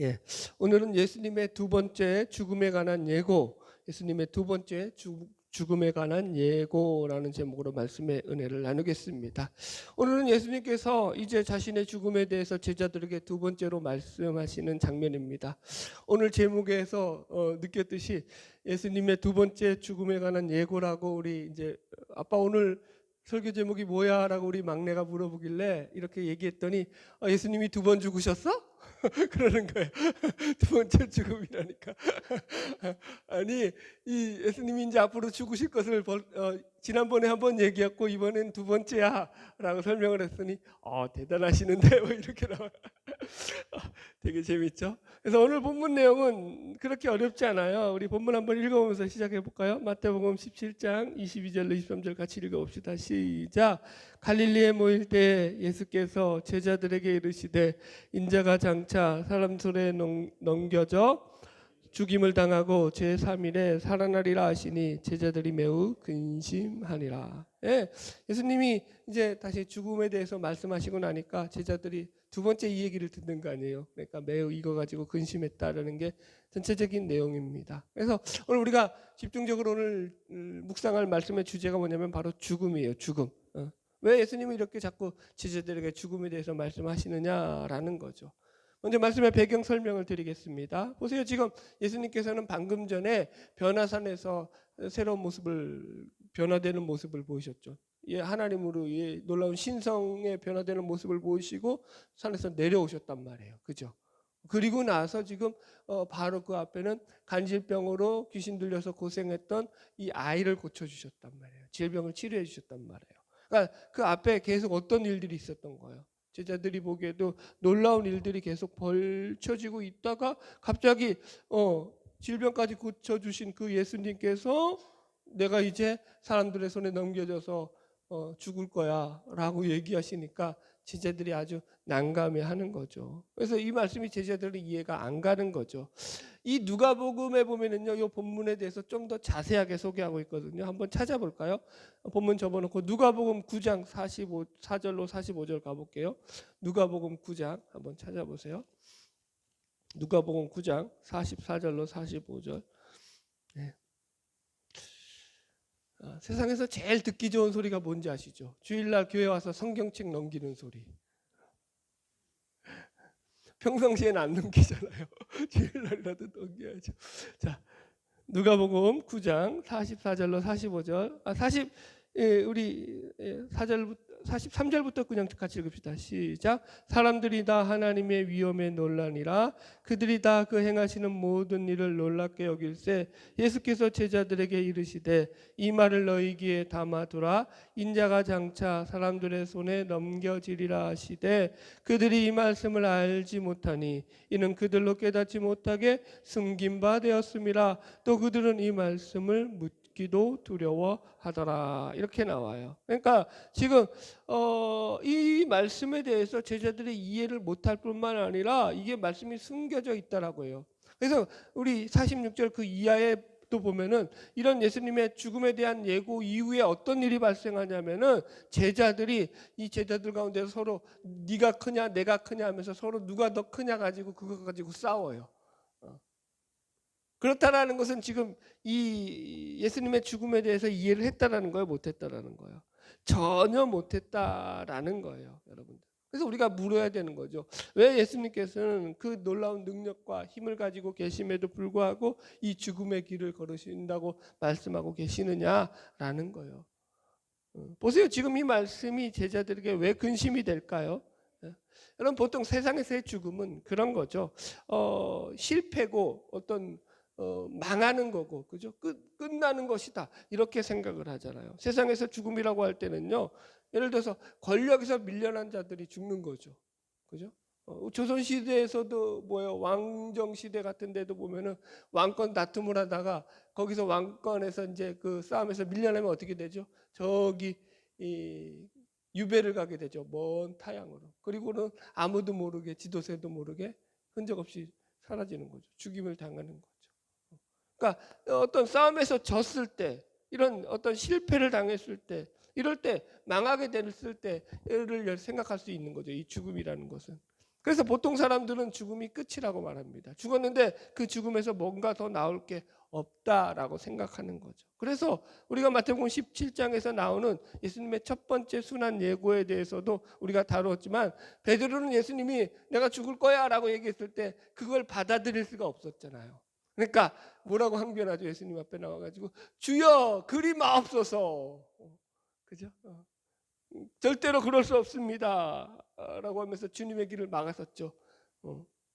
예, 오늘은 예수님의 두 번째 죽음에 관한 예고, 예수님의 두 번째 죽음에 관한 예고라는 제목으로 말씀의 은혜를 나누겠습니다. 오늘은 예수님께서 이제 자신의 죽음에 대해서 제자들에게 두 번째로 말씀하시는 장면입니다. 오늘 제목에서 느꼈듯이 예수님의 두 번째 죽음에 관한 예고라고 우리 이제 아빠 오늘 설교 제목이 뭐야라고 우리 막내가 물어보길래 이렇게 얘기했더니 예수님이 두 번 죽으셨어? 그러는 거예요. 두 번째 죽음이라니까. 아니, 이 예수님이 이제 앞으로 죽으실 것을 지난번에 한 번 얘기했고 이번엔 두 번째야 라고 설명을 했더니 대단하시는데 뭐 이렇게 나와요. 되게 재밌죠. 그래서 오늘 본문 내용은 그렇게 어렵지 않아요. 우리 본문 한번 읽어보면서 시작해 볼까요? 마태복음 17장 22절로 23절 같이 읽어봅시다. 시작. 갈릴리에 모일 때 예수께서 제자들에게 이르시되 인자가 장차 사람 손에 넘겨져 죽임을 당하고 제3일에 살아나리라 하시니 제자들이 매우 근심하니라. 예, 예수님이 이제 다시 죽음에 대해서 말씀하시고 나니까 제자들이 두 번째 이 얘기를 듣는 거 아니에요. 그러니까 매우 이거 가지고 근심했다라는 게 전체적인 내용입니다. 그래서 오늘 우리가 집중적으로 오늘 묵상할 말씀의 주제가 뭐냐면 바로 죽음이에요. 죽음. 왜 예수님이 이렇게 자꾸 제자들에게 죽음에 대해서 말씀하시느냐라는 거죠. 먼저 말씀의 배경 설명을 드리겠습니다. 보세요. 지금 예수님께서는 방금 전에 변화산에서 새로운 모습을 변화되는 모습을 보이셨죠. 예, 하나님으로 예, 놀라운 신성의 변화되는 모습을 보이시고 산에서 내려오셨단 말이에요. 그죠? 그리고 나서 지금 바로 그 앞에는 간질병으로 귀신 들려서 고생했던 이 아이를 고쳐주셨단 말이에요. 질병을 치료해 주셨단 말이에요. 그러니까 그 앞에 계속 어떤 일들이 있었던 거예요. 제자들이 보기에도 놀라운 일들이 계속 벌쳐지고 있다가 갑자기 질병까지 고쳐주신 그 예수님께서 내가 이제 사람들의 손에 넘겨져서 죽을 거야 라고 얘기하시니까 제자들이 아주 난감해하는 거죠. 그래서 이 말씀이 제자들은 이해가 안 가는 거죠. 이 누가복음에 보면은요, 이 본문에 대해서 좀 더 자세하게 소개하고 있거든요. 한번 찾아볼까요? 본문 접어놓고 누가복음 9장 44절로 45절 가볼게요. 누가복음 9장 한번 찾아보세요. 누가복음 9장 44절로 45절. 네. 세상에서 제일 듣기 좋은 소리가 뭔지 아시죠? 주일날 교회 와서 성경책 넘기는 소리. 평상시에는 안 넘기잖아요. 주일날이라도 넘겨야죠. 자, 누가복음 9장 44절로 45절. 우리 43절부터 그냥 같이 읽읍시다. 시작. 사람들이 다 하나님의 위엄에 놀라니라. 그들이 다 그 행하시는 모든 일을 놀랍게 여길세 예수께서 제자들에게 이르시되 이 말을 너희 귀에 담아두라. 인자가 장차 사람들의 손에 넘겨지리라 하시되 그들이 이 말씀을 알지 못하니 이는 그들로 깨닫지 못하게 숨긴 바 되었음이라. 또 그들은 이 말씀을 묻기도 두려워하더라. 이렇게 나와요. 그러니까 지금 이 말씀에 대해서 제자들이 이해를 못할 뿐만 아니라 이게 말씀이 숨겨져 있다라고 해요. 그래서 우리 46절 그 이하에 또 보면은 이런 예수님의 죽음에 대한 예고 이후에 어떤 일이 발생하냐면은 제자들이 이 제자들 가운데서 서로 네가 크냐 내가 크냐 하면서 서로 누가 더 크냐 가지고 그거 가지고 싸워요. 그렇다라는 것은 지금 이 예수님의 죽음에 대해서 이해를 했다라는 거예요, 못했다라는 거예요. 전혀 못했다라는 거예요, 여러분들. 그래서 우리가 물어야 되는 거죠. 왜 예수님께서는 그 놀라운 능력과 힘을 가지고 계심에도 불구하고 이 죽음의 길을 걸으신다고 말씀하고 계시느냐라는 거예요. 보세요. 지금 이 말씀이 제자들에게 왜 근심이 될까요? 여러분 보통 세상에서의 죽음은 그런 거죠. 실패고 어떤 망하는 거고, 그죠? 끝나는 것이다. 이렇게 생각을 하잖아요. 세상에서 죽음이라고 할 때는요, 예를 들어서 권력에서 밀려난 자들이 죽는 거죠. 그죠? 조선시대에서도 왕정시대 같은 데도 보면은 왕권 다툼을 하다가 거기서 왕권에서 이제 그 싸움에서 밀려나면 어떻게 되죠? 저기 유배를 가게 되죠. 먼 타향으로. 그리고는 아무도 모르게, 지도새도 모르게 흔적 없이 사라지는 거죠. 죽임을 당하는 거죠. 그러니까 어떤 싸움에서 졌을 때, 이런 어떤 실패를 당했을 때, 이럴 때 망하게 됐을 때를 생각할 수 있는 거죠. 이 죽음이라는 것은. 그래서 보통 사람들은 죽음이 끝이라고 말합니다. 죽었는데 그 죽음에서 뭔가 더 나올 게 없다라고 생각하는 거죠. 그래서 우리가 마태복음 17장에서 나오는 예수님의 첫 번째 순환 예고에 대해서도 우리가 다루었지만, 베드로는 예수님이 내가 죽을 거야 라고 얘기했을 때 그걸 받아들일 수가 없었잖아요. 그러니까 뭐라고 항변하죠? 예수님 앞에 나와가지고 주여 그리 마옵소서. 그죠? 절대로 그럴 수 없습니다 라고 하면서 주님의 길을 막았었죠.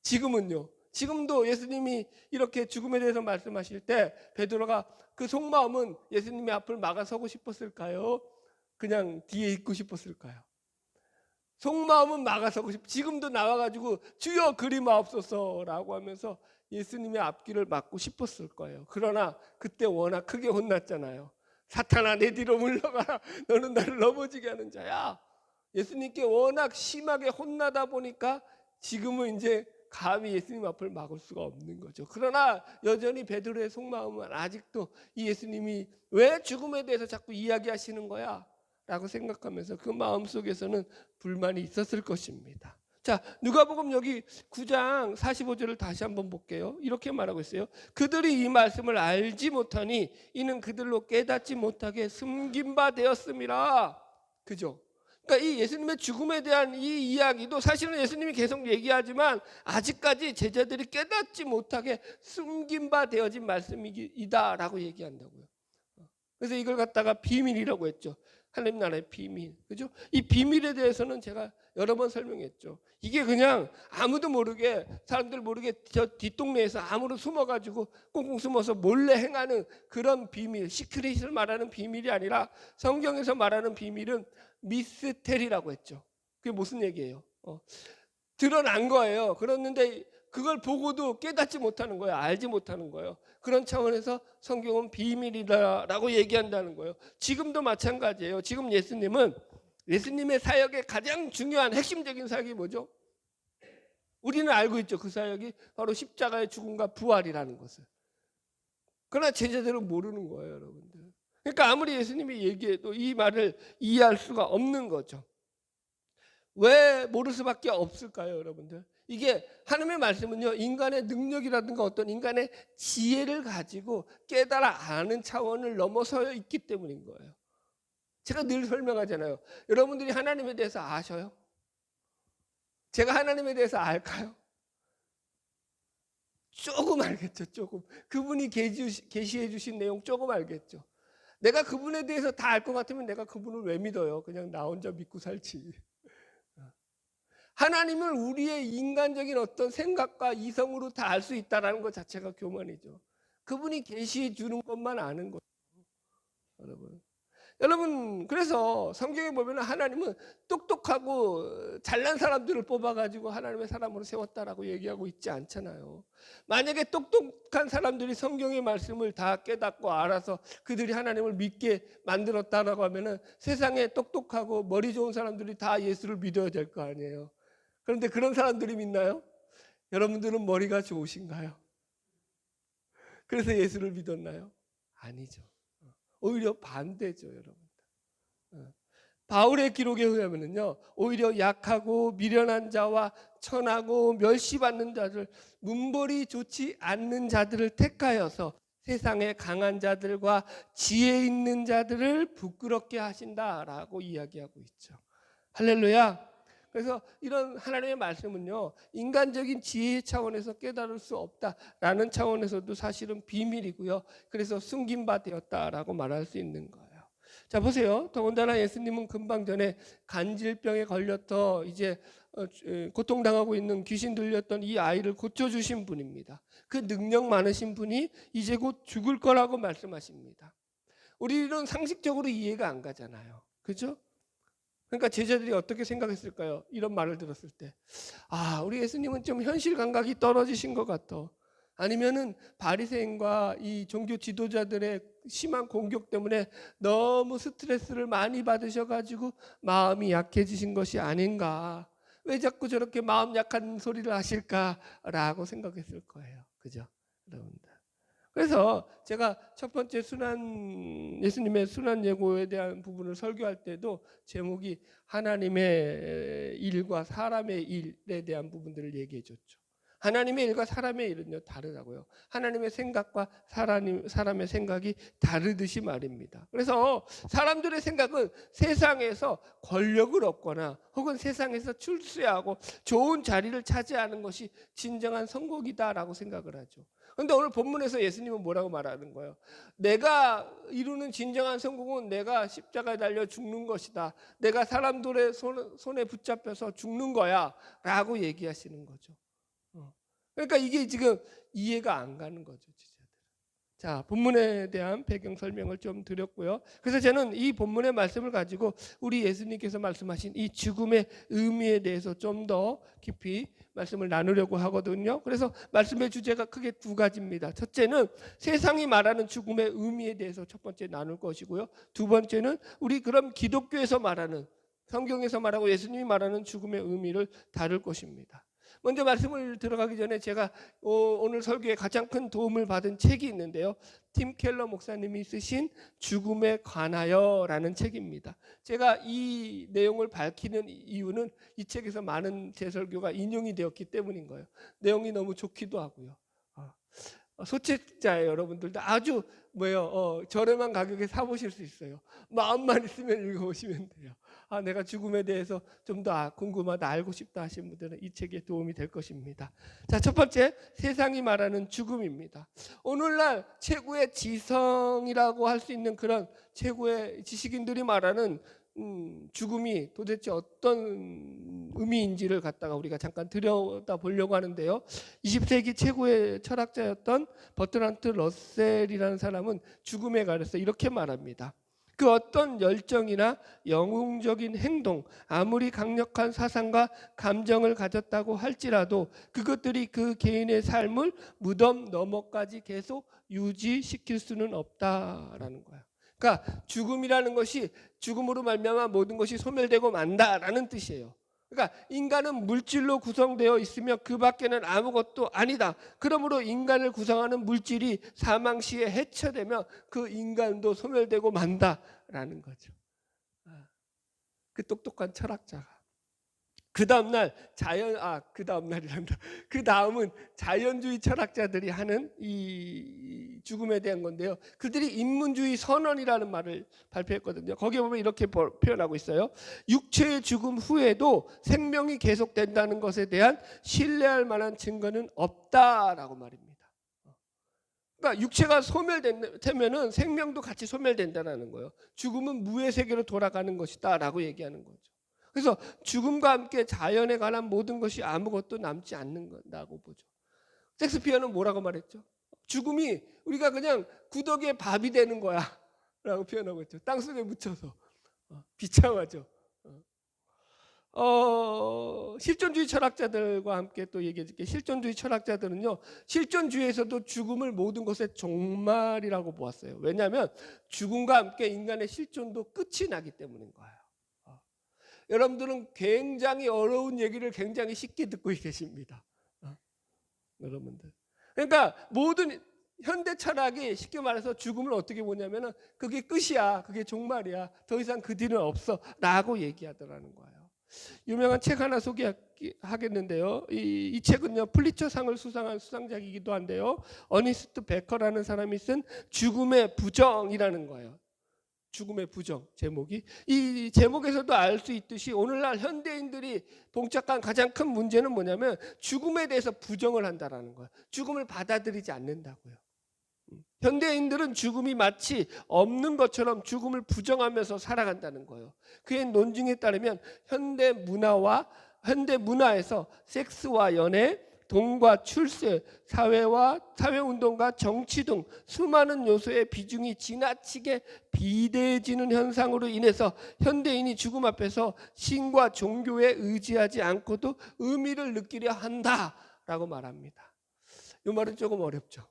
지금은요, 지금도 예수님이 이렇게 죽음에 대해서 말씀하실 때 베드로가 그 속마음은 예수님의 앞을 막아서고 싶었을까요? 그냥 뒤에 있고 싶었을까요? 속마음은 막아서고 지금도 나와가지고 주여 그리 마옵소서라고 하면서 예수님의 앞길을 막고 싶었을 거예요. 그러나 그때 워낙 크게 혼났잖아요. 사탄아 내 뒤로 물러가라, 너는 나를 넘어지게 하는 자야. 예수님께 워낙 심하게 혼나다 보니까 지금은 이제 감히 예수님 앞을 막을 수가 없는 거죠. 그러나 여전히 베드로의 속마음은 아직도 이 예수님이 왜 죽음에 대해서 자꾸 이야기하시는 거야 라고 생각하면서 그 마음속에서는 불만이 있었을 것입니다. 자, 누가복음 여기 9장 45절을 다시 한번 볼게요. 이렇게 말하고 있어요. 그들이 이 말씀을 알지 못하니 이는 그들로 깨닫지 못하게 숨긴 바 되었음이라. 그죠? 그러니까 이 예수님의 죽음에 대한 이 이야기도 사실은 예수님이 계속 얘기하지만 아직까지 제자들이 깨닫지 못하게 숨긴 바 되어진 말씀이다라고 얘기한다고요. 그래서 이걸 갖다가 비밀이라고 했죠. 하나님 나라의 비밀. 그죠? 이 비밀에 대해서는 제가 여러 번 설명했죠. 이게 그냥 아무도 모르게, 사람들 모르게 저 뒷동네에서 아무로 숨어가지고 꽁꽁 숨어서 몰래 행하는 그런 비밀, 시크릿을 말하는 비밀이 아니라 성경에서 말하는 비밀은 미스테리라고 했죠. 그게 무슨 얘기예요? 드러난 거예요. 그랬는데 그걸 보고도 깨닫지 못하는 거예요. 알지 못하는 거예요. 그런 차원에서 성경은 비밀이다라고 얘기한다는 거예요. 지금도 마찬가지예요. 지금 예수님의 사역의 가장 중요한 핵심적인 사역이 뭐죠? 우리는 알고 있죠. 그 사역이 바로 십자가의 죽음과 부활이라는 것을. 그러나 제자들은 모르는 거예요, 여러분들. 그러니까 아무리 예수님이 얘기해도 이 말을 이해할 수가 없는 거죠. 왜 모를 수밖에 없을까요, 여러분들? 이게 하나님의 말씀은요, 인간의 능력이라든가 어떤 인간의 지혜를 가지고 깨달아 아는 차원을 넘어서 있기 때문인 거예요. 제가 늘 설명하잖아요. 여러분들이 하나님에 대해서 아셔요? 제가 하나님에 대해서 알까요? 조금 알겠죠. 조금. 그분이 계시해 주신 내용 조금 알겠죠. 내가 그분에 대해서 다 알 것 같으면 내가 그분을 왜 믿어요? 그냥 나 혼자 믿고 살지. 하나님을 우리의 인간적인 어떤 생각과 이성으로 다 알 수 있다는 것 자체가 교만이죠. 그분이 계시해 주는 것만 아는 거죠. 여러분, 그래서 성경에 보면 하나님은 똑똑하고 잘난 사람들을 뽑아가지고 하나님의 사람으로 세웠다라고 얘기하고 있지 않잖아요. 만약에 똑똑한 사람들이 성경의 말씀을 다 깨닫고 알아서 그들이 하나님을 믿게 만들었다라고 하면은 세상에 똑똑하고 머리 좋은 사람들이 다 예수를 믿어야 될 거 아니에요. 그런데 그런 사람들이 믿나요? 여러분들은 머리가 좋으신가요? 그래서 예수를 믿었나요? 아니죠. 오히려 반대죠, 여러분. 바울의 기록에 의하면요, 오히려 약하고 미련한 자와 천하고 멸시받는 자들, 문벌이 좋지 않는 자들을 택하여서 세상의 강한 자들과 지혜 있는 자들을 부끄럽게 하신다라고 이야기하고 있죠. 할렐루야. 그래서 이런 하나님의 말씀은요, 인간적인 지혜의 차원에서 깨달을 수 없다라는 차원에서도 사실은 비밀이고요. 그래서 숨긴 바 되었다라고 말할 수 있는 거예요. 자, 보세요. 더군다나 예수님은 금방 전에 간질병에 걸려서 이제 고통당하고 있는 귀신 들렸던 이 아이를 고쳐주신 분입니다. 그 능력 많으신 분이 이제 곧 죽을 거라고 말씀하십니다. 우리는 상식적으로 이해가 안 가잖아요. 그죠? 그러니까 제자들이 어떻게 생각했을까요? 이런 말을 들었을 때, 우리 예수님은 좀 현실 감각이 떨어지신 것 같아. 아니면은 바리새인과 이 종교 지도자들의 심한 공격 때문에 너무 스트레스를 많이 받으셔가지고 마음이 약해지신 것이 아닌가. 왜 자꾸 저렇게 마음 약한 소리를 하실까라고 생각했을 거예요. 그죠, 여러분들? 그래서 제가 첫 번째 예수님의 순환 예고에 대한 부분을 설교할 때도 제목이 하나님의 일과 사람의 일에 대한 부분들을 얘기해 줬죠. 하나님의 일과 사람의 일은요 다르다고요. 하나님의 생각과 사람의 생각이 다르듯이 말입니다. 그래서 사람들의 생각은 세상에서 권력을 얻거나 혹은 세상에서 출세하고 좋은 자리를 차지하는 것이 진정한 성공이다라고 생각을 하죠. 그런데 오늘 본문에서 예수님은 뭐라고 말하는 거예요? 내가 이루는 진정한 성공은 내가 십자가에 달려 죽는 것이다. 내가 사람들의 손에 붙잡혀서 죽는 거야 라고 얘기하시는 거죠. 그러니까 이게 지금 이해가 안 가는 거죠, 지자들. 자, 본문에 대한 배경 설명을 좀 드렸고요. 그래서 저는 이 본문의 말씀을 가지고 우리 예수님께서 말씀하신 이 죽음의 의미에 대해서 좀 더 깊이 말씀을 나누려고 하거든요. 그래서 말씀의 주제가 크게 두 가지입니다. 첫째는 세상이 말하는 죽음의 의미에 대해서 첫 번째 나눌 것이고요. 두 번째는 우리 그럼 기독교에서 말하는, 성경에서 말하고 예수님이 말하는 죽음의 의미를 다룰 것입니다. 먼저 말씀을 들어가기 전에 제가 오늘 설교에 가장 큰 도움을 받은 책이 있는데요. 팀 켈러 목사님이 쓰신 죽음에 관하여라는 책입니다. 제가 이 내용을 밝히는 이유는 이 책에서 많은 제 설교가 인용이 되었기 때문인 거예요. 내용이 너무 좋기도 하고요. 소책자예요. 여러분들도 아주 저렴한 가격에 사보실 수 있어요. 마음만 있으면 읽어보시면 돼요. 내가 죽음에 대해서 좀 더 궁금하다, 알고 싶다 하시는 분들은 이 책에 도움이 될 것입니다. 자, 첫 번째, 세상이 말하는 죽음입니다. 오늘날 최고의 지성이라고 할 수 있는 그런 최고의 지식인들이 말하는 죽음이 도대체 어떤 의미인지를 갖다가 우리가 잠깐 들여다보려고 하는데요. 20세기 최고의 철학자였던 버트란트 러셀이라는 사람은 죽음에 관해서 이렇게 말합니다. 그 어떤 열정이나 영웅적인 행동, 아무리 강력한 사상과 감정을 가졌다고 할지라도 그것들이 그 개인의 삶을 무덤 너머까지 계속 유지시킬 수는 없다라는 거야. 그러니까 죽음이라는 것이 죽음으로 말미암아 모든 것이 소멸되고 만다라는 뜻이에요. 그러니까 인간은 물질로 구성되어 있으며 그 밖에는 아무것도 아니다. 그러므로 인간을 구성하는 물질이 사망 시에 해체되면 그 인간도 소멸되고 만다라는 거죠. 그 똑똑한 철학자가. 그 다음날 그 다음은 자연주의 철학자들이 하는 이 죽음에 대한 건데요. 그들이 인문주의 선언이라는 말을 발표했거든요. 거기에 보면 이렇게 표현하고 있어요. 육체의 죽음 후에도 생명이 계속된다는 것에 대한 신뢰할 만한 증거는 없다라고 말입니다. 그러니까 육체가 소멸되면은 생명도 같이 소멸된다는 거예요. 죽음은 무의 세계로 돌아가는 것이다라고 얘기하는 거죠. 그래서 죽음과 함께 자연에 관한 모든 것이 아무것도 남지 않는다고 보죠. 셰익스피어는 뭐라고 말했죠? 죽음이 우리가 그냥 구더기에 밥이 되는 거야 라고 표현하고 있죠. 땅속에 묻혀서. 비참하죠. 실존주의 철학자들과 함께 또 얘기해 줄게요. 실존주의 철학자들은요, 실존주의에서도 죽음을 모든 것의 종말이라고 보았어요. 왜냐하면 죽음과 함께 인간의 실존도 끝이 나기 때문인 거예요. 여러분들은 굉장히 어려운 얘기를 굉장히 쉽게 듣고 계십니다. 여러분들. 그러니까 모든 현대 철학이 쉽게 말해서 죽음을 어떻게 보냐면은 그게 끝이야, 그게 종말이야, 더 이상 그 뒤는 없어 라고 얘기하더라는 거예요. 유명한 책 하나 소개하겠는데요. 이 책은요, 플리처상을 수상한 수상작이기도 한데요. 어니스트 베커라는 사람이 쓴 죽음의 부정이라는 거예요. 죽음의 부정 제목이. 이 제목에서도 알 수 있듯이 오늘날 현대인들이 봉착한 가장 큰 문제는 뭐냐면 죽음에 대해서 부정을 한다라는 거예요. 죽음을 받아들이지 않는다고요. 현대인들은 죽음이 마치 없는 것처럼 죽음을 부정하면서 살아간다는 거예요. 그의 논증에 따르면 현대 문화에서 섹스와 연애, 돈과 출세, 사회운동과 정치 등 수많은 요소의 비중이 지나치게 비대해지는 현상으로 인해서 현대인이 죽음 앞에서 신과 종교에 의지하지 않고도 의미를 느끼려 한다라고 말합니다. 이 말은 조금 어렵죠.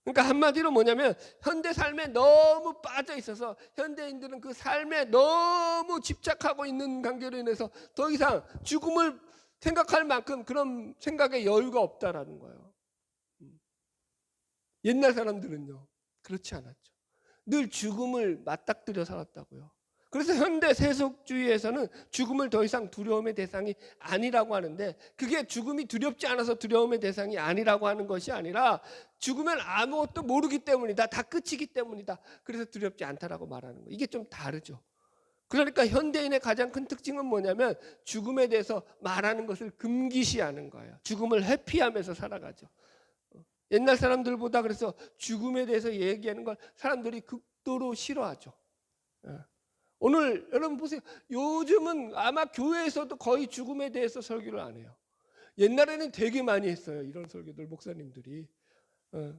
그러니까 한마디로 뭐냐면 현대 삶에 너무 빠져 있어서 현대인들은 그 삶에 너무 집착하고 있는 관계로 인해서 더 이상 죽음을 생각할 만큼 그런 생각에 여유가 없다라는 거예요. 옛날 사람들은요, 그렇지 않았죠. 늘 죽음을 맞닥뜨려 살았다고요. 그래서 현대 세속주의에서는 죽음을 더 이상 두려움의 대상이 아니라고 하는데, 그게 죽음이 두렵지 않아서 두려움의 대상이 아니라고 하는 것이 아니라 죽으면 아무것도 모르기 때문이다, 다 끝이기 때문이다, 그래서 두렵지 않다라고 말하는 거예요. 이게 좀 다르죠. 그러니까 현대인의 가장 큰 특징은 뭐냐면 죽음에 대해서 말하는 것을 금기시하는 거예요. 죽음을 회피하면서 살아가죠. 옛날 사람들보다 그래서 죽음에 대해서 얘기하는 걸 사람들이 극도로 싫어하죠. 오늘 여러분 보세요. 요즘은 아마 교회에서도 거의 죽음에 대해서 설교를 안 해요. 옛날에는 되게 많이 했어요. 이런 설교들 목사님들이.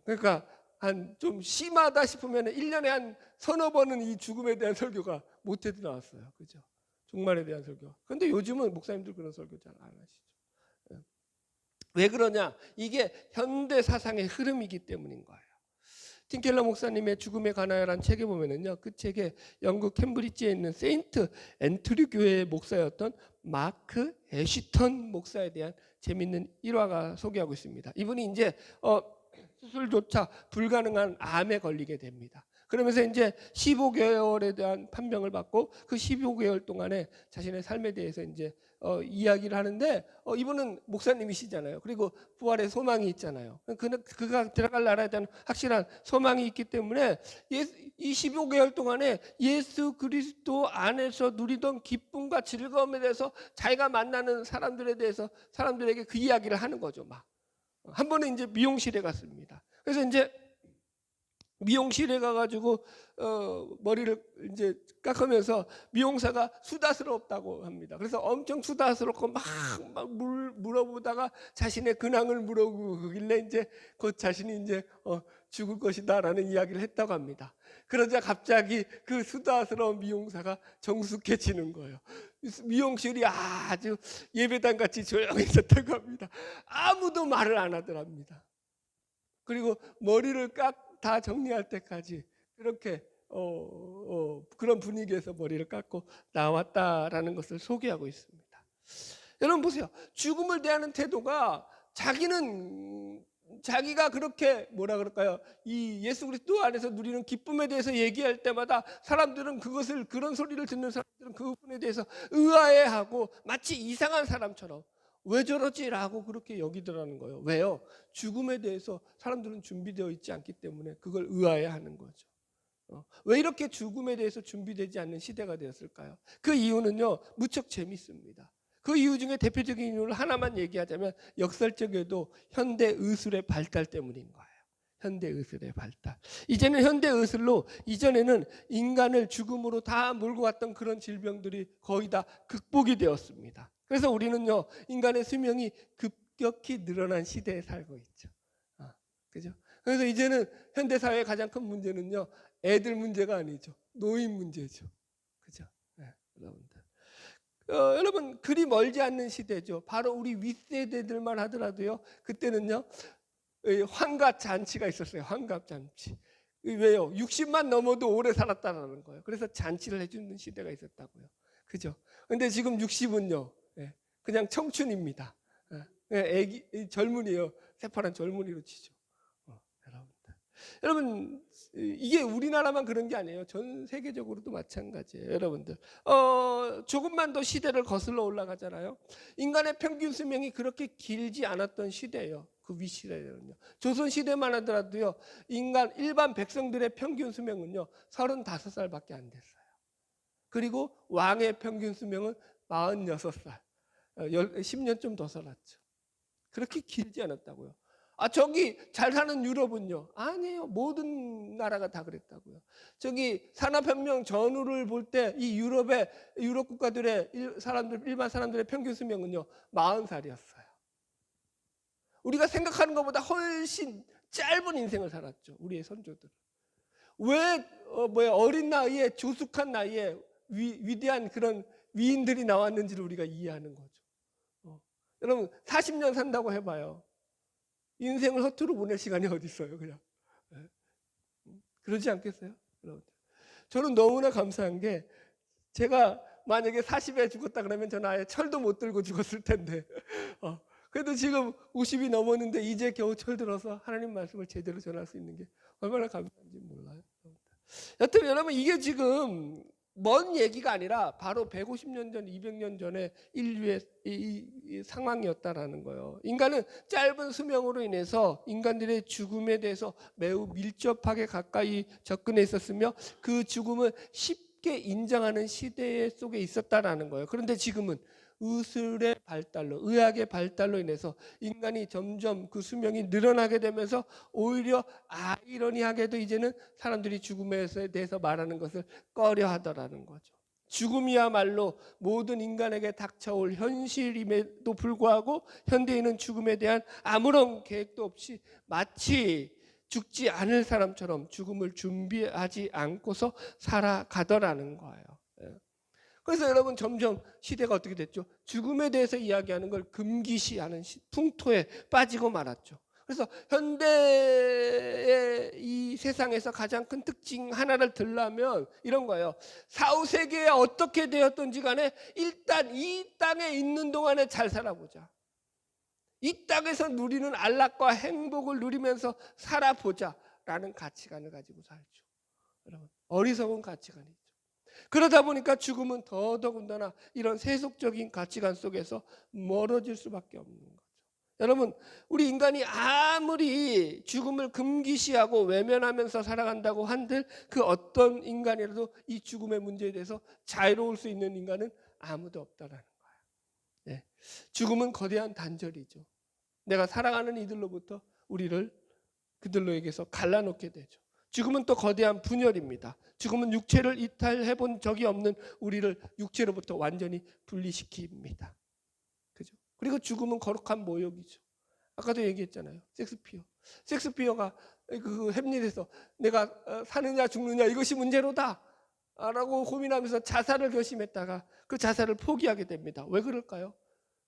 그러니까 한 좀 심하다 싶으면 1년에 한 서너 번은 이 죽음에 대한 설교가 못해도 나왔어요. 그죠? 종말에 대한 설교. 그런데 요즘은 목사님들 그런 설교 잘 안 하시죠. 왜 그러냐? 이게 현대 사상의 흐름이기 때문인 거예요. 팀켈러 목사님의 죽음에 관하여라는 책에 보면은요, 그 책에 영국 캠브리지에 있는 세인트 앤드류 교회의 목사였던 마크 애쉬턴 목사에 대한 재밌는 일화가 소개하고 있습니다. 이분이 이제 수술조차 불가능한 암에 걸리게 됩니다. 그러면서 이제 15개월에 대한 판명을 받고 그 15개월 동안에 자신의 삶에 대해서 이제 이야기를 하는데, 이분은 목사님이시잖아요. 그리고 부활의 소망이 있잖아요. 그가 들어갈 나라에 대한 확실한 소망이 있기 때문에 이 15개월 동안에 예수 그리스도 안에서 누리던 기쁨과 즐거움에 대해서 자기가 만나는 사람들에 대해서 사람들에게 그 이야기를 하는 거죠. 막 한 번은 이제 미용실에 갔습니다. 그래서 이제 미용실에 가가지고 머리를 이제 깎으면서 미용사가 수다스럽다고 합니다. 그래서 엄청 수다스럽고 막 물어보다가 자신의 근황을 물어보길래 이제 곧 자신이 이제 죽을 것이다라는 이야기를 했다고 합니다. 그러자 갑자기 그 수다스러운 미용사가 정숙해지는 거예요. 미용실이 아주 예배당 같이 조용해졌다고 합니다. 아무도 말을 안 하더랍니다. 그리고 머리를 다 정리할 때까지 그렇게 그런 분위기에서 머리를 깎고 나왔다라는 것을 소개하고 있습니다. 여러분 보세요. 죽음을 대하는 태도가 자기가 그렇게 뭐라 그럴까요? 이 예수 그리스도 안에서 누리는 기쁨에 대해서 얘기할 때마다 사람들은 그런 소리를 듣는 사람들은 그분에 대해서 의아해하고 마치 이상한 사람처럼 왜 저러지라고 그렇게 여기더라는 거예요. 왜요? 죽음에 대해서 사람들은 준비되어 있지 않기 때문에 그걸 의아해하는 거죠. 왜 이렇게 죽음에 대해서 준비되지 않는 시대가 되었을까요? 그 이유는요, 무척 재밌습니다. 그 이유 중에 대표적인 이유를 하나만 얘기하자면 역설적에도 현대 의술의 발달 때문인 거예요. 현대 의술의 발달. 이제는 현대 의술로 이전에는 인간을 죽음으로 다 몰고 갔던 그런 질병들이 거의 다 극복이 되었습니다. 그래서 우리는요, 인간의 수명이 급격히 늘어난 시대에 살고 있죠. 그죠? 그래서 이제는 현대 사회의 가장 큰 문제는요, 애들 문제가 아니죠. 노인 문제죠. 그죠? 네, 여러분들. 여러분, 그리 멀지 않는 시대죠. 바로 우리 윗세대들만 하더라도요, 그때는요, 환갑 잔치가 있었어요. 환갑 잔치. 왜요? 60만 넘어도 오래 살았다는 거예요. 그래서 잔치를 해주는 시대가 있었다고요. 그죠? 근데 지금 60은요, 그냥 청춘입니다. 애기, 젊은이에요. 새파란 젊은이로 치죠. 여러분, 이게 우리나라만 그런 게 아니에요. 전 세계적으로도 마찬가지예요. 여러분들, 조금만 더 시대를 거슬러 올라가잖아요. 인간의 평균 수명이 그렇게 길지 않았던 시대예요. 그 윗시대는요. 조선시대만 하더라도요, 일반 백성들의 평균 수명은요 35살밖에 안 됐어요. 그리고 왕의 평균 수명은 46살, 10년 좀 더 살았죠. 그렇게 길지 않았다고요. 저기 잘 사는 유럽은요? 아니에요. 모든 나라가 다 그랬다고요. 저기 산업혁명 전후를 볼 때 이 유럽 국가들의 일반 사람들의 평균 수명은요 40살이었어요. 우리가 생각하는 것보다 훨씬 짧은 인생을 살았죠. 우리의 선조들. 왜 어린 나이에 조숙한 나이에 위대한 그런 위인들이 나왔는지를 우리가 이해하는 거죠. 여러분 40년 산다고 해봐요. 인생을 허투루 보낼 시간이 어디 있어요, 그냥. 그러지 않겠어요? 여러분. 저는 너무나 감사한 게 제가 만약에 40에 죽었다 그러면 저는 아예 철도 못 들고 죽었을 텐데 그래도 지금 50이 넘었는데 이제 겨우 철들어서 하나님 말씀을 제대로 전할 수 있는 게 얼마나 감사한지 몰라요. 여튼 여러분, 이게 지금 먼 얘기가 아니라 바로 150년 전, 200년 전에 인류의 이 상황이었다라는 거예요. 인간은 짧은 수명으로 인해서 인간들의 죽음에 대해서 매우 밀접하게 가까이 접근해 있었으며 그 죽음을 쉽게 인정하는 시대 속에 있었다라는 거예요. 그런데 지금은 의술의 발달로, 의학의 발달로 인해서 인간이 점점 그 수명이 늘어나게 되면서 오히려 아이러니하게도 이제는 사람들이 죽음에 대해서 말하는 것을 꺼려 하더라는 거죠. 죽음이야말로 모든 인간에게 닥쳐올 현실임에도 불구하고 현대인은 죽음에 대한 아무런 계획도 없이 마치 죽지 않을 사람처럼 죽음을 준비하지 않고서 살아가더라는 거예요. 그래서 여러분, 점점 시대가 어떻게 됐죠? 죽음에 대해서 이야기하는 걸 금기시하는 풍토에 빠지고 말았죠. 그래서 현대의 이 세상에서 가장 큰 특징 하나를 들라면 이런 거예요. 4, 5세기에 어떻게 되었던지 간에 일단 이 땅에 있는 동안에 잘 살아보자. 이 땅에서 누리는 안락과 행복을 누리면서 살아보자 라는 가치관을 가지고 살죠. 여러분, 어리석은 가치관이죠. 그러다 보니까 죽음은 더더군다나 이런 세속적인 가치관 속에서 멀어질 수밖에 없는 거죠. 여러분, 우리 인간이 아무리 죽음을 금기시하고 외면하면서 살아간다고 한들 그 어떤 인간이라도 이 죽음의 문제에 대해서 자유로울 수 있는 인간은 아무도 없다라는 거예요. 네. 죽음은 거대한 단절이죠. 내가 사랑하는 이들로부터 우리를 그들로에게서 갈라놓게 되죠. 죽음은 또 거대한 분열입니다. 죽음은 육체를 이탈해 본 적이 없는 우리를 육체로부터 완전히 분리시킵니다. 그죠? 그리고 죽음은 거룩한 모욕이죠. 아까도 얘기했잖아요. 섹스피어가 그 햄릿에서 내가 사느냐 죽느냐 이것이 문제로다 라고 고민하면서 자살을 결심했다가 그 자살을 포기하게 됩니다. 왜 그럴까요?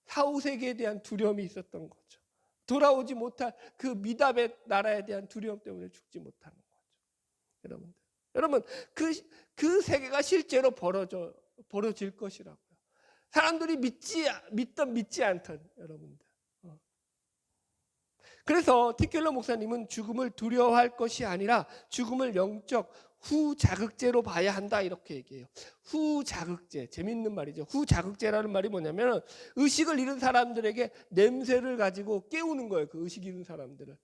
4, 5세기에 대한 두려움이 있었던 거죠. 돌아오지 못할 그 미답의 나라에 대한 두려움 때문에 죽지 못하는 거죠. 여러분, 그 세계가 실제로 벌어질 것이라고요. 사람들이 믿든 믿지 않든 여러분들. 그래서 티켈러 목사님은 죽음을 두려워할 것이 아니라 죽음을 영적 후자극제로 봐야 한다 이렇게 얘기해요. 후자극제, 재밌는 말이죠. 후자극제라는 말이 뭐냐면 의식을 잃은 사람들에게 냄새를 가지고 깨우는 거예요. 그 의식 잃은 사람들을.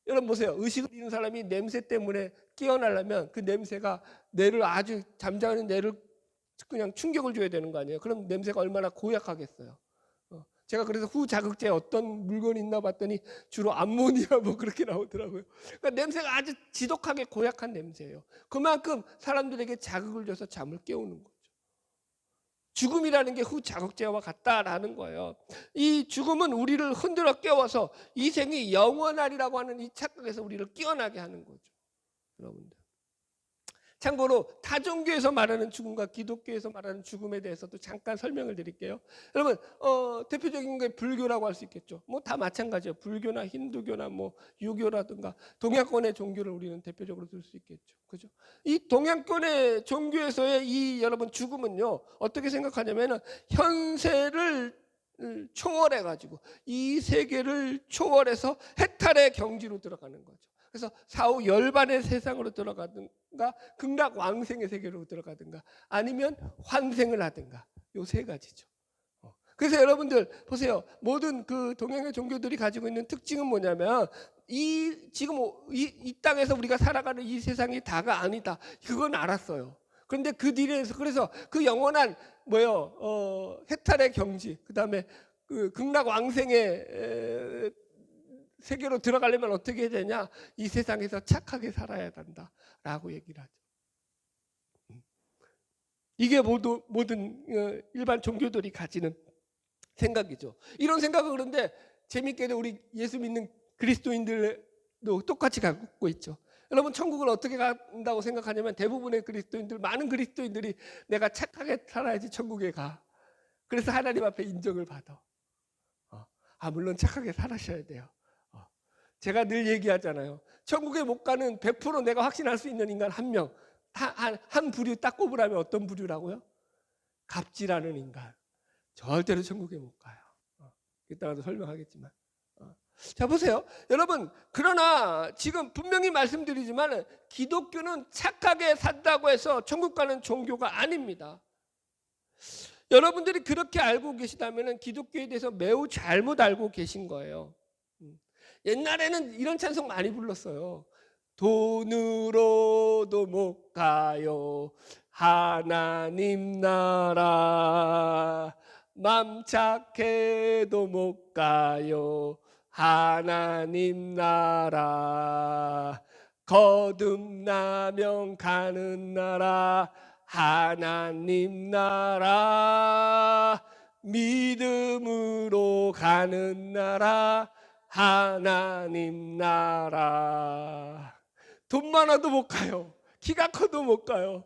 여러분 보세요. 의식을 잃은 사람이 냄새 때문에 깨어나려면 그 냄새가 뇌를 아주 잠자는 뇌를 그냥 충격을 줘야 되는 거 아니에요. 그럼 냄새가 얼마나 고약하겠어요. 제가 그래서 후자극제에 어떤 물건이 있나 봤더니 주로 암모니아 뭐 그렇게 나오더라고요. 그러니까 냄새가 아주 지독하게 고약한 냄새예요. 그만큼 사람들에게 자극을 줘서 잠을 깨우는 거죠. 죽음이라는 게 후자극제와 같다라는 거예요. 이 죽음은 우리를 흔들어 깨워서 이 생이 영원하리라고 하는 이 착각에서 우리를 깨어나게 하는 거죠. 여러분들. 참고로 타종교에서 말하는 죽음과 기독교에서 말하는 죽음에 대해서도 잠깐 설명을 드릴게요. 여러분, 대표적인 게 불교라고 할 수 있겠죠. 뭐 다 마찬가지예요. 불교나 힌두교나 뭐 유교라든가 동양권의 종교를 우리는 대표적으로 들 수 있겠죠. 그죠? 이 동양권의 종교에서의 이 여러분 죽음은요, 어떻게 생각하냐면은 현세를 초월해 가지고 이 세계를 초월해서 해탈의 경지로 들어가는 거죠. 그래서 사후 열반의 세상으로 들어가든가 극락 왕생의 세계로 들어가든가 아니면 환생을 하든가 요 세 가지죠. 그래서 여러분들 보세요. 모든 그 동양의 종교들이 가지고 있는 특징은 뭐냐면 지금 이 땅에서 우리가 살아가는 이 세상이 다가 아니다. 그건 알았어요. 그런데 그 뒤에서 그래서 그 영원한 해탈의 경지, 그다음에 그 극락 왕생의 세계로 들어가려면 어떻게 해야 되냐? 이 세상에서 착하게 살아야 된다라고 얘기를 하죠. 이게 모든 일반 종교들이 가지는 생각이죠. 이런 생각은 그런데 재밌게도 우리 예수 믿는 그리스도인들도 똑같이 갖고 있죠. 여러분, 천국을 어떻게 간다고 생각하냐면 대부분의 많은 그리스도인들이 내가 착하게 살아야지 천국에 가. 그래서 하나님 앞에 인정을 받아. 물론 착하게 살아셔야 돼요. 제가 늘 얘기하잖아요. 천국에 못 가는 100% 내가 확신할 수 있는 인간 한 명, 한 부류 딱 꼽으라면 어떤 부류라고요? 갑질하는 인간. 절대로 천국에 못 가요. 이따가도 설명하겠지만. 자, 보세요. 여러분, 그러나 지금 분명히 말씀드리지만 기독교는 착하게 산다고 해서 천국 가는 종교가 아닙니다. 여러분들이 그렇게 알고 계시다면 기독교에 대해서 매우 잘못 알고 계신 거예요. 옛날에는 이런 찬송 많이 불렀어요. 돈으로도 못 가요 하나님 나라, 맘 착해도 못 가요 하나님 나라, 거듭나면 가는 나라 하나님 나라, 믿음으로 가는 나라 하나님 나라. 돈 많아도 못 가요. 키가 커도 못 가요.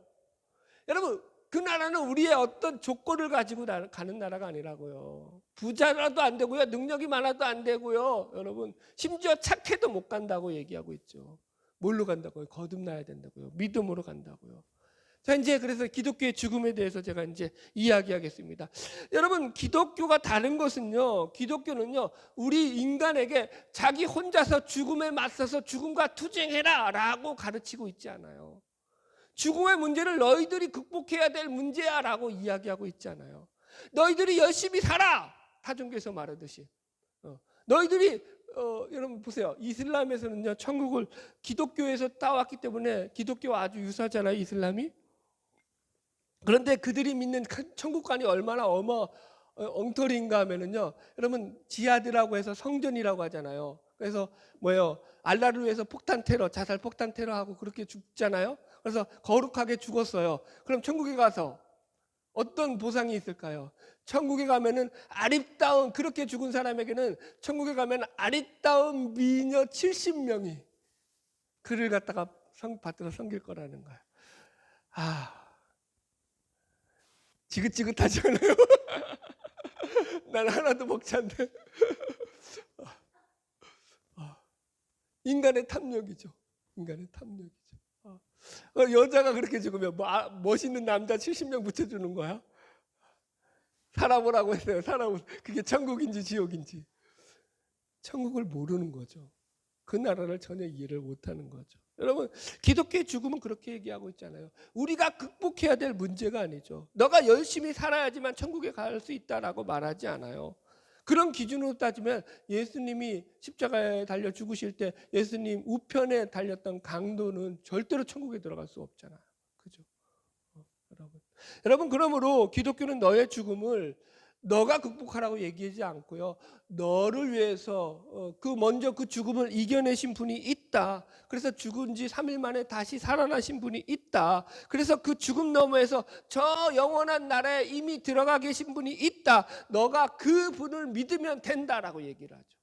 여러분, 그 나라는 우리의 어떤 조건을 가지고 가는 나라가 아니라고요. 부자라도 안 되고요, 능력이 많아도 안 되고요, 여러분 심지어 착해도 못 간다고 얘기하고 있죠. 뭘로 간다고요? 거듭나야 된다고요. 믿음으로 간다고요. 자, 이제 그래서 기독교의 죽음에 대해서 제가 이제 이야기하겠습니다. 여러분, 기독교가 다른 것은요, 기독교는요, 우리 인간에게 자기 혼자서 죽음에 맞서서 죽음과 투쟁해라 라고 가르치고 있지 않아요. 죽음의 문제를 너희들이 극복해야 될 문제야 라고 이야기하고 있지 않아요. 너희들이 열심히 살아, 타종교에서 말하듯이. 너희들이 여러분 보세요. 이슬람에서는요, 천국을 기독교에서 따왔기 때문에 기독교와 아주 유사하잖아요, 이슬람이. 그런데 그들이 믿는 천국관이 얼마나 엉터리인가 하면은요, 여러분 지하드라고 해서 성전이라고 하잖아요. 그래서 뭐예요? 알라를 위해서 폭탄 테러, 자살 폭탄 테러하고 그렇게 죽잖아요. 그래서 거룩하게 죽었어요. 그럼 천국에 가서 어떤 보상이 있을까요? 천국에 가면은 아리따운, 그렇게 죽은 사람에게는 천국에 가면 아리따운 미녀 70명이 그를 갖다가 받들어 섬길 거라는 거예요. 지긋지긋하지 않아요? 난 하나도 벅찬데. 인간의 탐욕이죠. 인간의 탐욕이죠. 여자가 그렇게 죽으면 멋있는 남자 70명 붙여주는 거야? 살아보라고 했어요. 그게 천국인지 지옥인지. 천국을 모르는 거죠. 그 나라를 전혀 이해를 못하는 거죠. 여러분, 기독교의 죽음은 그렇게 얘기하고 있잖아요. 우리가 극복해야 될 문제가 아니죠. 너가 열심히 살아야지만 천국에 갈 수 있다라고 말하지 않아요. 그런 기준으로 따지면 예수님이 십자가에 달려 죽으실 때 예수님 우편에 달렸던 강도는 절대로 천국에 들어갈 수 없잖아요. 그죠? 여러분, 그러므로 기독교는 너의 죽음을 너가 극복하라고 얘기하지 않고요, 너를 위해서 먼저 그 죽음을 이겨내신 분이 있다. 그래서 죽은 지 3일 만에 다시 살아나신 분이 있다. 그래서 그 죽음 너머에서 저 영원한 나라에 이미 들어가 계신 분이 있다. 너가 그 분을 믿으면 된다라고 얘기를 하죠.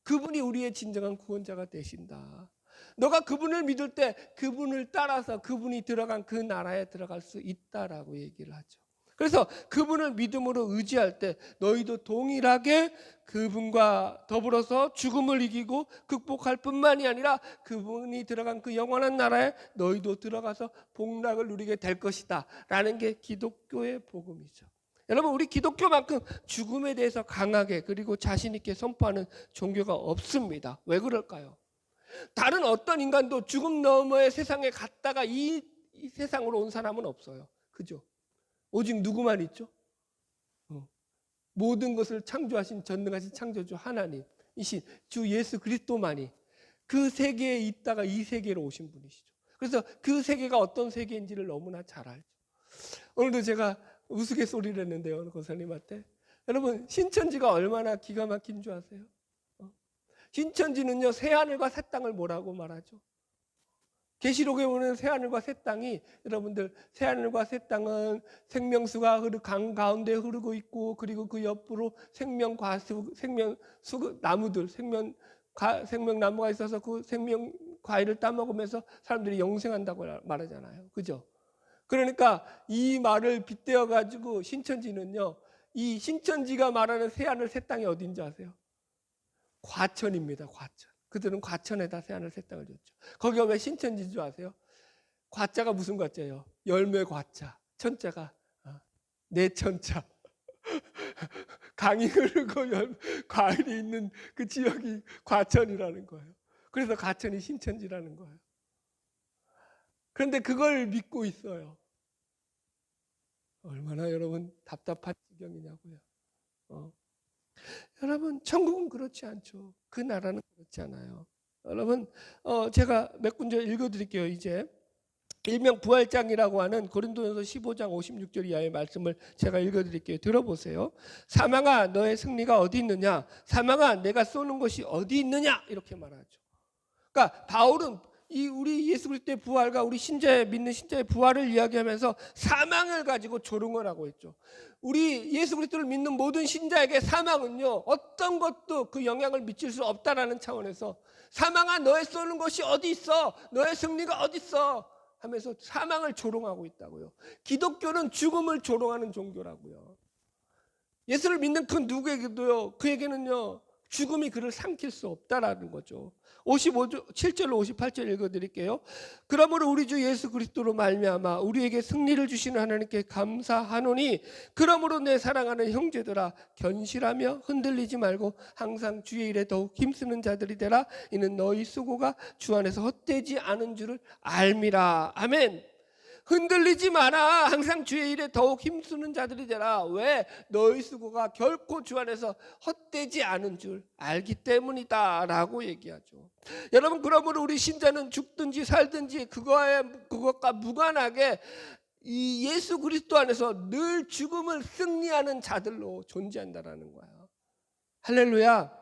그분이 우리의 진정한 구원자가 되신다. 너가 그분을 믿을 때 그분을 따라서 그분이 들어간 그 나라에 들어갈 수 있다라고 얘기를 하죠. 그래서 그분을 믿음으로 의지할 때 너희도 동일하게 그분과 더불어서 죽음을 이기고 극복할 뿐만이 아니라 그분이 들어간 그 영원한 나라에 너희도 들어가서 복락을 누리게 될 것이다 라는 게 기독교의 복음이죠. 여러분, 우리 기독교만큼 죽음에 대해서 강하게 그리고 자신 있게 선포하는 종교가 없습니다. 왜 그럴까요? 다른 어떤 인간도 죽음 너머의 세상에 갔다가 이 세상으로 온 사람은 없어요. 그죠? 오직 누구만 있죠? 모든 것을 창조하신 전능하신 창조주 하나님이신 주 예수 그리스도만이 그 세계에 있다가 이 세계로 오신 분이시죠. 그래서 그 세계가 어떤 세계인지를 너무나 잘 알죠. 오늘도 제가 우스갯소리를 했는데요, 어느 권사님한테. 여러분, 신천지가 얼마나 기가 막힌 줄 아세요? 신천지는요, 새하늘과 새 땅을 뭐라고 말하죠? 계시록에 보면 새하늘과 새 땅이, 여러분들 새하늘과 새 땅은 생명수가 강 가운데 흐르고 있고, 그리고 그 옆으로 생명과수, 생명수 나무들, 생명나무가 있어서 그 생명 과일을 따먹으면서 사람들이 영생한다고 말하잖아요. 그죠? 그러니까 이 말을 빗대어 가지고 신천지는요, 이 신천지가 말하는 새하늘 새 땅이 어딘지 아세요? 과천입니다. 과천. 그들은 과천에다 새하늘 새 땅을 줬죠. 거기가 왜 신천지인 줄 아세요? 과자가 무슨 과자예요? 열매 과자. 천자가 내천자. 강이 흐르고 과일이 있는 그 지역이 과천이라는 거예요. 그래서 과천이 신천지라는 거예요. 그런데 그걸 믿고 있어요. 얼마나 여러분 답답한 지경이냐고요. 여러분 천국은 그렇지 않죠. 그 나라는 그렇지 않아요. 여러분 제가 몇 군데 읽어드릴게요. 이제 일명 부활장이라고 하는 고린도전서 15장 56절 이하의 말씀을 제가 읽어드릴게요. 들어보세요. 사망아 너의 승리가 어디 있느냐? 사망아 내가 쏘는 것이 어디 있느냐? 이렇게 말하죠. 그러니까 바울은 이 우리 예수 그리스도의 부활과 우리 신자의 믿는 신자의 부활을 이야기하면서 사망을 가지고 조롱을 하고 있죠. 우리 예수 그리스도를 믿는 모든 신자에게 사망은요 어떤 것도 그 영향을 미칠 수 없다라는 차원에서 사망아 너의 쏘는 것이 어디 있어? 너의 승리가 어디 있어? 하면서 사망을 조롱하고 있다고요. 기독교는 죽음을 조롱하는 종교라고요. 예수를 믿는 그 누구에게도요 그에게는요 죽음이 그를 삼킬 수 없다라는 거죠. 7절로 58절 읽어드릴게요. 그러므로 우리 주 예수 그리스도로 말미암아 우리에게 승리를 주시는 하나님께 감사하노니 그러므로 내 사랑하는 형제들아 견실하며 흔들리지 말고 항상 주의 일에 더욱 힘쓰는 자들이 되라. 이는 너희 수고가 주 안에서 헛되지 않은 줄을 알미라. 아멘. 흔들리지 마라. 항상 주의 일에 더욱 힘쓰는 자들이 되라. 왜? 너희 수고가 결코 주 안에서 헛되지 않은 줄 알기 때문이다 라고 얘기하죠. 여러분 그러므로 우리 신자는 죽든지 살든지 그것과 무관하게 이 예수 그리스도 안에서 늘 죽음을 승리하는 자들로 존재한다라는 거예요. 할렐루야.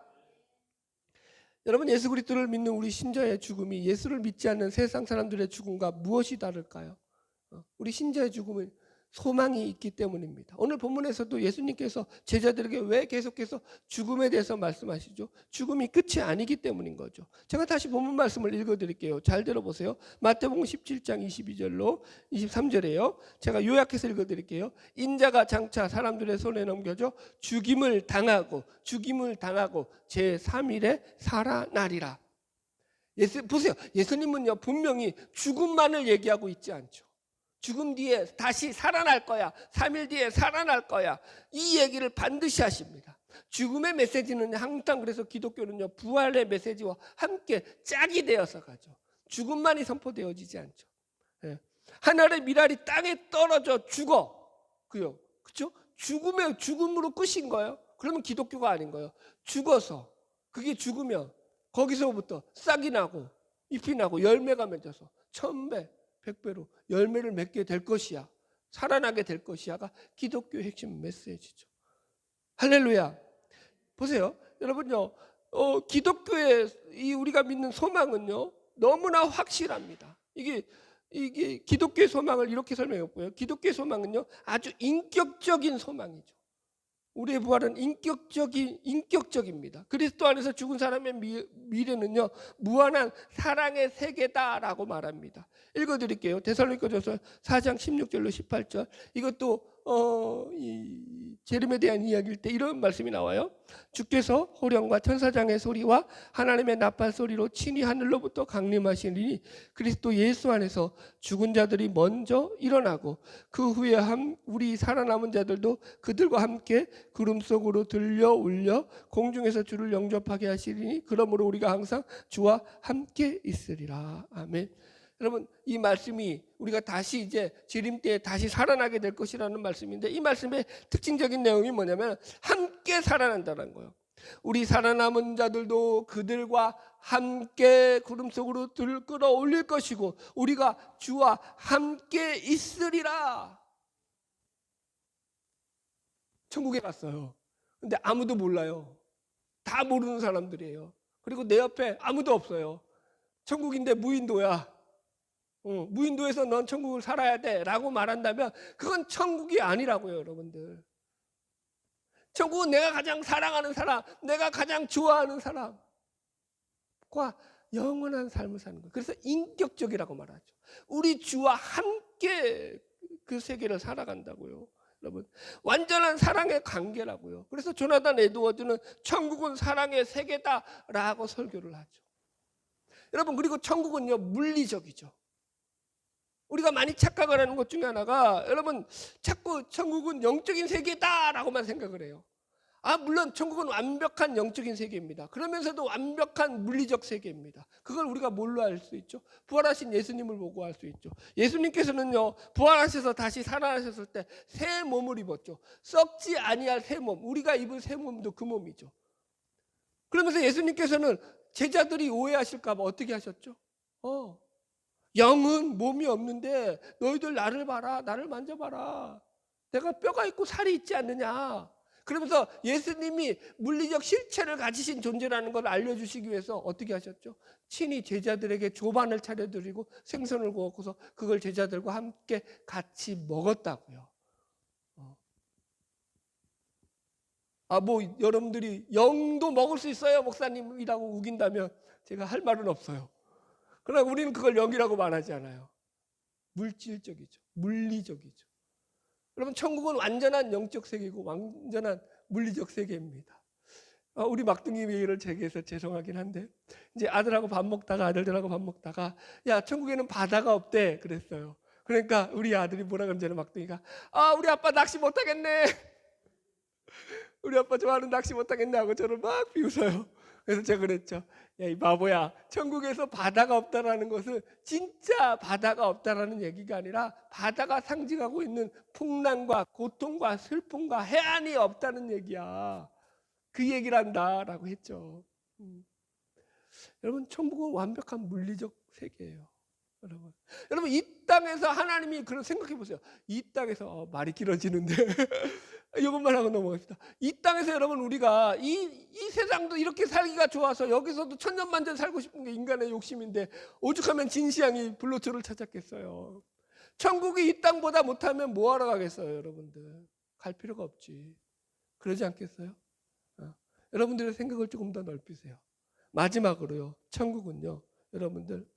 여러분 예수 그리스도를 믿는 우리 신자의 죽음이 예수를 믿지 않는 세상 사람들의 죽음과 무엇이 다를까요? 우리 신자의 죽음은 소망이 있기 때문입니다. 오늘 본문에서도 예수님께서 제자들에게 왜 계속해서 죽음에 대해서 말씀하시죠? 죽음이 끝이 아니기 때문인 거죠. 제가 다시 본문 말씀을 읽어드릴게요. 잘 들어보세요. 마태복음 17장 22절로 23절에요. 제가 요약해서 읽어드릴게요. 인자가 장차 사람들의 손에 넘겨져 죽임을 당하고 제3일에 살아나리라. 보세요. 예수님은요 분명히 죽음만을 얘기하고 있지 않죠. 죽음 뒤에 다시 살아날 거야. 3일 뒤에 살아날 거야. 이 얘기를 반드시 하십니다. 죽음의 메시지는 항상 그래서 기독교는요 부활의 메시지와 함께 짝이 되어서 가죠. 죽음만이 선포되어지지 않죠. 하늘의 미랄이 땅에 떨어져 죽어. 그렇죠? 죽음으로 끝인 거예요. 그러면 기독교가 아닌 거예요. 죽어서 그게 죽으면 거기서부터 싹이 나고 잎이 나고 열매가 맺어서 1000배 100배로 열매를 맺게 될 것이야. 살아나게 될 것이야가 기독교의 핵심 메시지죠. 할렐루야. 보세요. 여러분요. 기독교의 우리가 믿는 소망은요. 너무나 확실합니다. 이게 기독교의 소망을 이렇게 설명했고요. 기독교의 소망은요. 아주 인격적인 소망이죠. 우리의 부활은 인격적입니다. 그리스도 안에서 죽은 사람의 미래는요 무한한 사랑의 세계다라고 말합니다. 읽어드릴게요. 데살로니가전서 4장 16절로 18절. 이것도 재림에 대한 이야기일 때 이런 말씀이 나와요. 주께서 호령과 천사장의 소리와 하나님의 나팔 소리로 친히 하늘로부터 강림하시니 그리스도 예수 안에서 죽은 자들이 먼저 일어나고 그 후에 우리 살아남은 자들도 그들과 함께 구름 속으로 들려 올려 공중에서 주를 영접하게 하시리니 그러므로 우리가 항상 주와 함께 있으리라. 아멘. 여러분 이 말씀이 우리가 다시 이제 재림 때에 다시 살아나게 될 것이라는 말씀인데 이 말씀의 특징적인 내용이 뭐냐면 함께 살아난다는 거예요. 우리 살아남은 자들도 그들과 함께 구름 속으로 끌어올릴 것이고 우리가 주와 함께 있으리라. 천국에 갔어요. 근데 아무도 몰라요. 다 모르는 사람들이에요. 그리고 내 옆에 아무도 없어요. 천국인데 무인도야. 무인도에서 넌 천국을 살아야 돼 라고 말한다면 그건 천국이 아니라고요. 여러분들 천국은 내가 가장 사랑하는 사람, 내가 가장 좋아하는 사람과 영원한 삶을 사는 거예요. 그래서 인격적이라고 말하죠. 우리 주와 함께 그 세계를 살아간다고요. 여러분 완전한 사랑의 관계라고요. 그래서 조나단 에드워드는 천국은 사랑의 세계다라고 설교를 하죠. 여러분 그리고 천국은요 물리적이죠. 우리가 많이 착각을 하는 것 중에 하나가 여러분 자꾸 천국은 영적인 세계다라고만 생각을 해요. 물론 천국은 완벽한 영적인 세계입니다. 그러면서도 완벽한 물리적 세계입니다. 그걸 우리가 뭘로 알 수 있죠? 부활하신 예수님을 보고 알 수 있죠. 예수님께서는요, 부활하셔서 다시 살아나셨을 때 새 몸을 입었죠. 썩지 아니할 새 몸, 우리가 입은 새 몸도 그 몸이죠. 그러면서 예수님께서는 제자들이 오해하실까 봐 어떻게 하셨죠? 영은 몸이 없는데 너희들 나를 봐라, 나를 만져봐라. 내가 뼈가 있고 살이 있지 않느냐. 그러면서 예수님이 물리적 실체를 가지신 존재라는 걸 알려주시기 위해서 어떻게 하셨죠? 친히 제자들에게 조반을 차려드리고 생선을 구웠고서 그걸 제자들과 함께 같이 먹었다고요. 여러분들이 영도 먹을 수 있어요, 목사님이라고 우긴다면 제가 할 말은 없어요. 그러나 우리는 그걸 영이라고 말하지 않아요. 물질적이죠. 물리적이죠. 여러분, 천국은 완전한 영적 세계이고 완전한 물리적 세계입니다. 우리 막둥이 얘기를 제기해서 죄송하긴 한데, 이제 아들들하고 밥 먹다가 야, 천국에는 바다가 없대 그랬어요. 그러니까 우리 아들이 뭐라 그러냐면 막둥이가 우리 아빠 낚시 못하겠네. 우리 아빠 좋아하는 낚시 못하겠네 하고 저를 막 비웃어요. 그래서 제가 그랬죠. 야, 이 바보야, 천국에서 바다가 없다라는 것은 진짜 바다가 없다라는 얘기가 아니라 바다가 상징하고 있는 풍랑과 고통과 슬픔과 해안이 없다는 얘기야. 그 얘기를 한다라고 했죠. 여러분, 천국은 완벽한 물리적 세계예요. 여러분 이 땅에서 하나님이 그런 생각해 보세요. 이 땅에서 말이 길어지는데 이것만 하고 넘어갑시다. 이 땅에서 여러분 우리가 이 세상도 이렇게 살기가 좋아서 여기서도 천년만년 살고 싶은 게 인간의 욕심인데 오죽하면 진시황이 불로초를 찾았겠어요. 천국이 이 땅보다 못하면 뭐하러 가겠어요, 여러분들? 갈 필요가 없지. 그러지 않겠어요? 여러분들의 생각을 조금 더 넓히세요. 마지막으로요, 천국은요, 여러분들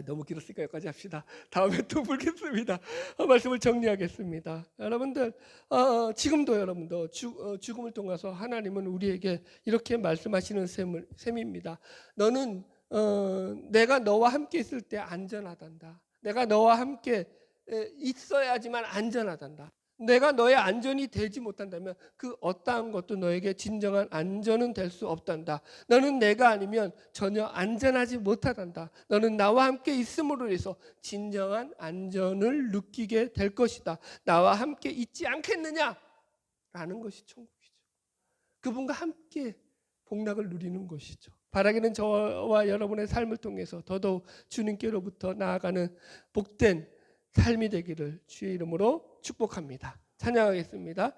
너무 길었으니까 여기까지 합시다. 다음에 또 보겠습니다. 말씀을 정리하겠습니다. 여러분들 지금도 여러분도 죽음을 통해서 하나님은 우리에게 이렇게 말씀하시는 셈입니다. 너는 내가 너와 함께 있을 때 안전하단다. 내가 너와 함께 있어야지만 안전하단다. 내가 너의 안전이 되지 못한다면 그 어떠한 것도 너에게 진정한 안전은 될 수 없단다. 너는 내가 아니면 전혀 안전하지 못하단다. 너는 나와 함께 있음으로 해서 진정한 안전을 느끼게 될 것이다. 나와 함께 있지 않겠느냐? 라는 것이 천국이죠. 그분과 함께 복락을 누리는 것이죠. 바라기는 저와 여러분의 삶을 통해서 더더욱 주님께로부터 나아가는 복된 삶이 되기를 주의 이름으로 축복합니다. 찬양하겠습니다.